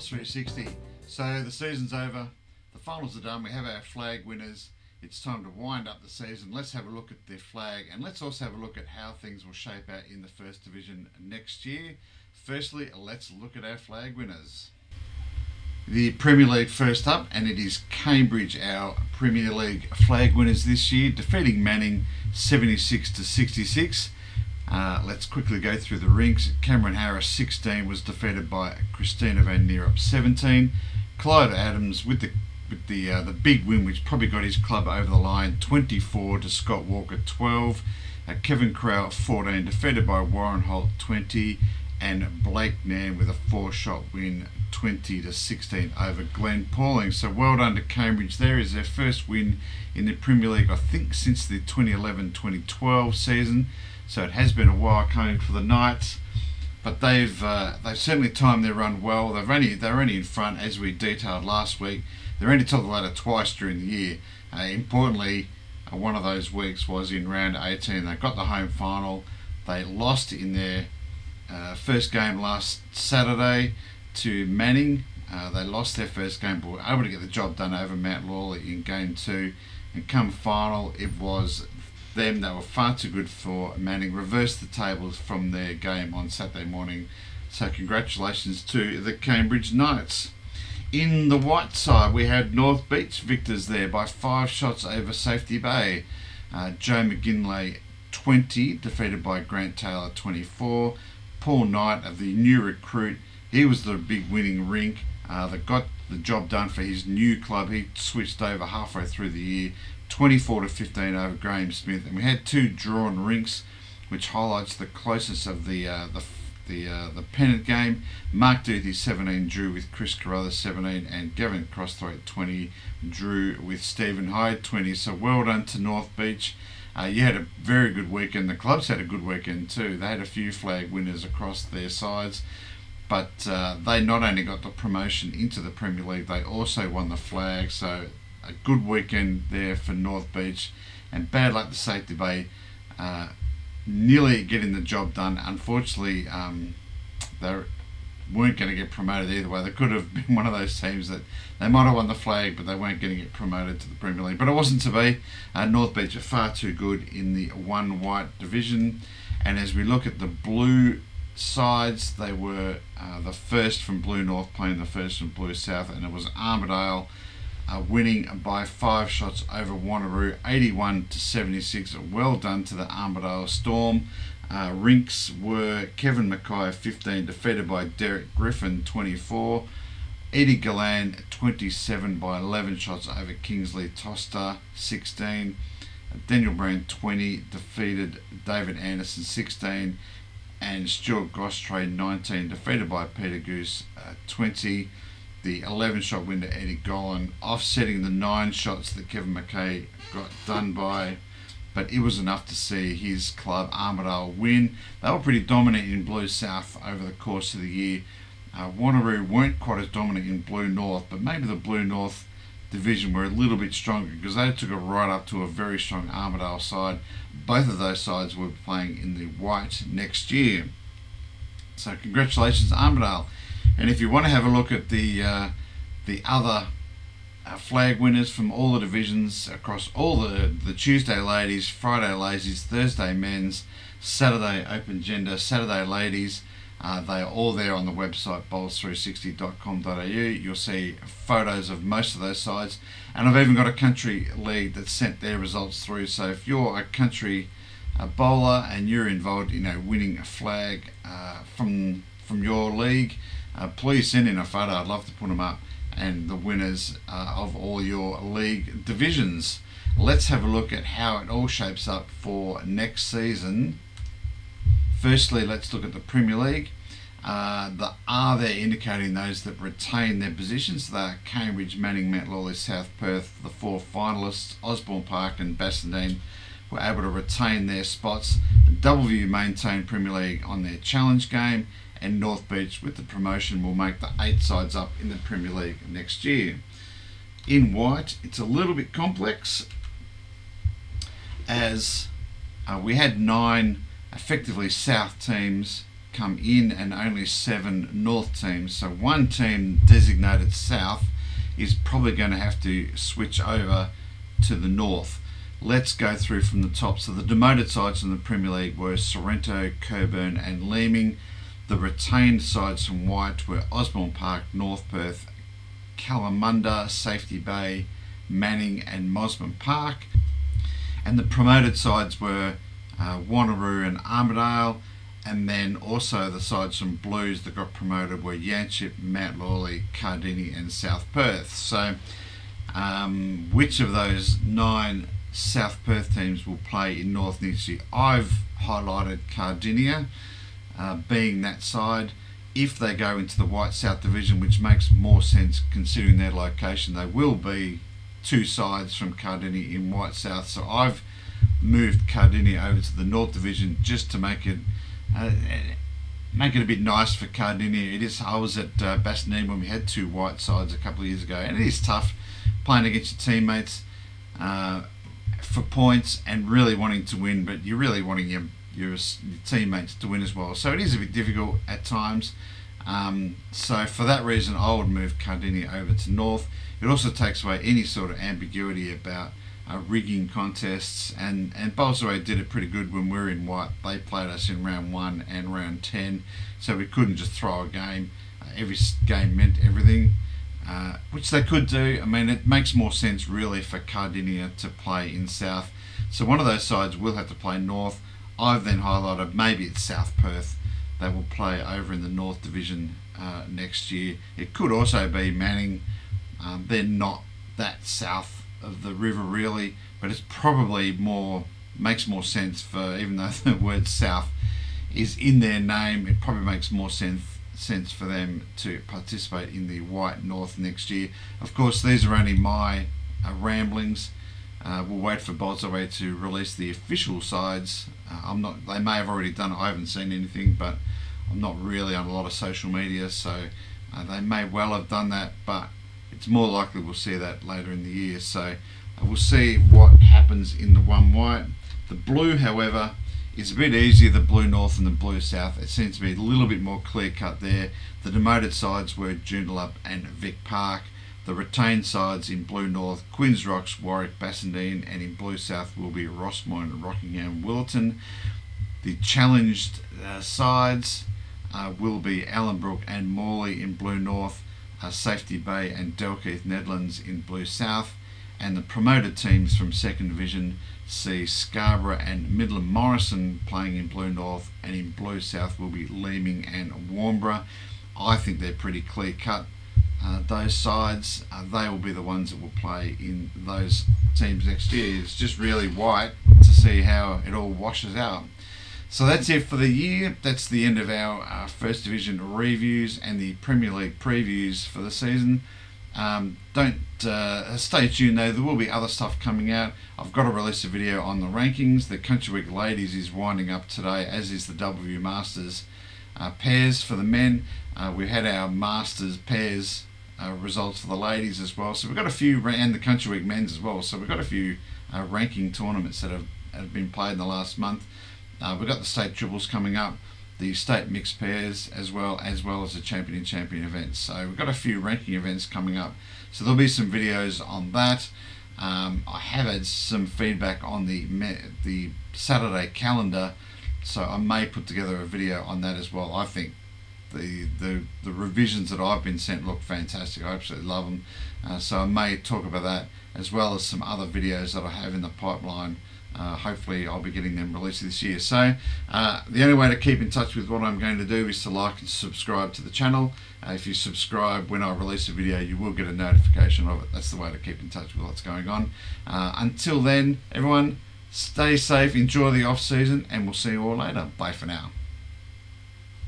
360. So the season's over, the finals are done, we have our flag winners. It's time to wind up the season. Let's have a look at their flag, and let's also have a look at how things will shape out in the First Division next year. Firstly, let's look at our flag winners. The Premier League first up, and it is Cambridge, our Premier League flag winners this year, defeating Manning 76-66. Let's quickly go through the rinks. Cameron Harris 16 was defeated by Christina Van Neerup 17. Clyde Adams with the big win, which probably got his club over the line, 24 to Scott Walker 12. Kevin Crowe 14, defeated by Warren Holt 20, and Blake Nan with a 4-shot win, 20-16 over Glenn Pauling. So well done to Cambridge. There is their first win in the Premier League, I think, since the 2011-2012 season. So it has been a while coming for the Knights, but they've certainly timed their run well. They're only in front, as we detailed last week. They're only topped the ladder twice during the year. Importantly, one of those weeks was in round 18. They got the home final. They lost in their first game last Saturday to Manning. They lost their first game, but were able to get the job done over Mount Lawley in game 2. And come final, it was them. They were far too good for Manning. Reversed the tables from their game on Saturday morning. So congratulations to the Cambridge Knights. In the white side, we had North Beach victors there by 5 shots over Safety Bay. Joe McGinley 20, defeated by Grant Taylor 24. Paul Knight of the new recruit, he was the big winning rink that got the job done for his new club. He switched over halfway through the year, 24-15 over Graham Smith. And we had 2 drawn rinks, which highlights the closeness of the pennant game. Mark Duthie 17 drew with Chris Carruthers 17, and Gavin Crosthwaite 20 drew with Stephen Hyde 20. So well done to North Beach. You had a very good weekend. The clubs had a good weekend too. They had a few flag winners across their sides, but they not only got the promotion into the Premier League, they also won the flag. So a good weekend there for North Beach, and bad luck to Safety Bay. Nearly getting the job done. Unfortunately, they weren't going to get promoted either way. They could have been one of those teams that they might have won the flag, but they weren't going to get promoted to the Premier League. But it wasn't to be. North Beach are far too good in the one white division. And as we look at the blue sides, they were the first from Blue North playing the first from Blue South, and it was Armadale winning by 5 shots over Wanneroo, 81-76. Well done to the Armadale Storm. Rinks were Kevin Mackay 15, defeated by Derek Griffin 24. Eddie Gallan 27 by 11 shots over Kingsley Toster 16. Daniel Brown 20, defeated David Anderson 16. And Stuart Gostray 19, defeated by Peter Goose 20. The 11-shot win to Eddie Golan, offsetting the 9 shots that Kevin Mackay got done by. But it was enough to see his club, Armadale, win. They were pretty dominant in Blue South over the course of the year. Wanneroo weren't quite as dominant in Blue North, but maybe the Blue North division were a little bit stronger, because they took it right up to a very strong Armadale side. Both of those sides will be playing in the white next year. So congratulations, Armadale. And if you want to have a look at the other flag winners from all the divisions across all the Tuesday ladies, Friday ladies, Thursday men's, Saturday open gender, Saturday ladies, they are all there on the website bowls360.com.au. You'll see photos of most of those sides, and I've even got a country league that sent their results through. So if you're a country bowler and you're involved in winning a flag from your league, please send in a photo. I'd love to put them up, and the winners of all your league divisions. Let's have a look at how it all shapes up for next season. Firstly, let's look at the Premier League. The R there indicating those that retain their positions. They are Cambridge, Manning, Mount Lawley, South Perth. The 4 finalists, Osborne Park and Bassendean, were able to retain their spots. Doubleview maintained Premier League on their challenge game, and North Beach, with the promotion, will make the 8 sides up in the Premier League next year. In white, it's a little bit complex, as we had 9 effectively South teams come in and only 7 north teams. So one team designated south is probably going to have to switch over to the north. Let's go through from the top. So the demoted sides in the Premier League were Sorrento, Coburn and Leeming. The retained sides from White were Osborne Park, North Perth, Kalamunda, Safety Bay, Manning and Mosman Park. And the promoted sides were Wanneroo and Armadale. And then also the sides from Blues that got promoted were Yanchep, Mount Lawley, Cardini and South Perth. So which of those 9 South Perth teams will play in North next year? I've highlighted Cardinia being that side. If they go into the White South Division, which makes more sense considering their location, they will be 2 sides from Cardinia in White South. So I've moved Cardinia over to the North Division just to make it a bit nice for Cardinia. It is. I was at Bassendean when we had 2 white sides a couple of years ago, and it is tough playing against your teammates for points and really wanting to win, but you're really wanting your teammates to win as well. So it is a bit difficult at times. So for that reason, I would move Cardinia over to North. It also takes away any sort of ambiguity about rigging contests, and Bolsway did it pretty good when we were in White. They played us in round 1 and round 10, so we couldn't just throw a game. Every game meant everything, which they could do. I mean, it makes more sense really for Cardinia to play in South. So one of those sides will have to play North. I've then highlighted maybe it's South Perth. They will play over in the North Division next year. It could also be Manning. They're not that south of the river really, but it's probably makes more sense for, even though the word South is in their name, it probably makes more sense for them to participate in the White North next year. Of course, these are only my ramblings. We'll wait for Bolsway to release the official sides. They may have already done it. I haven't seen anything, but I'm not really on a lot of social media, so they may well have done that, but it's more likely we'll see that later in the year. So we'll see what happens in the one white. The blue, however, is a bit easier, the blue north and the blue south. It seems to be a little bit more clear cut there. The demoted sides were Joondalup and Vic Park. The retained sides in blue north, Quinns Rocks, Warwick, Bassendean, and in blue south will be Rossmoyne, Rockingham, Willerton. The challenged sides will be Allenbrook and Morley in blue north, Safety Bay and Dalkeith Nedlands in blue south, and the promoted teams from second division see Scarborough and Midland Morrison playing in blue north, and in blue south will be Leeming and Warnborough. I think they're pretty clear cut. Those sides, they will be the ones that will play in those teams next year. It's just really White to see how it all washes out. So that's it for the year. That's the end of our First Division reviews and the Premier League previews for the season. Stay tuned though, there will be other stuff coming out. I've got to release a video on the rankings. The Country Week Ladies is winding up today, as is the W Masters pairs for the men. We had our Masters pairs results for the ladies as well. So we've got a few, and the Country Week men's as well. So we've got a few ranking tournaments that have been played in the last month. We've got the state triples coming up, the state mixed pairs, as well as the champion and champion events. So we've got a few ranking events coming up. So there'll be some videos on that. I have had some feedback on the Saturday calendar, so I may put together a video on that as well. I think the revisions that I've been sent look fantastic. I absolutely love them. So I may talk about that, as well as some other videos that I have in the pipeline. Hopefully I'll be getting them released this year. So the only way to keep in touch with what I'm going to do is to like and subscribe to the channel. If you subscribe, when I release a video, you will get a notification of it. That's the way to keep in touch with what's going on. Until then, everyone, stay safe, enjoy the off season, and we'll see you all later. Bye for now.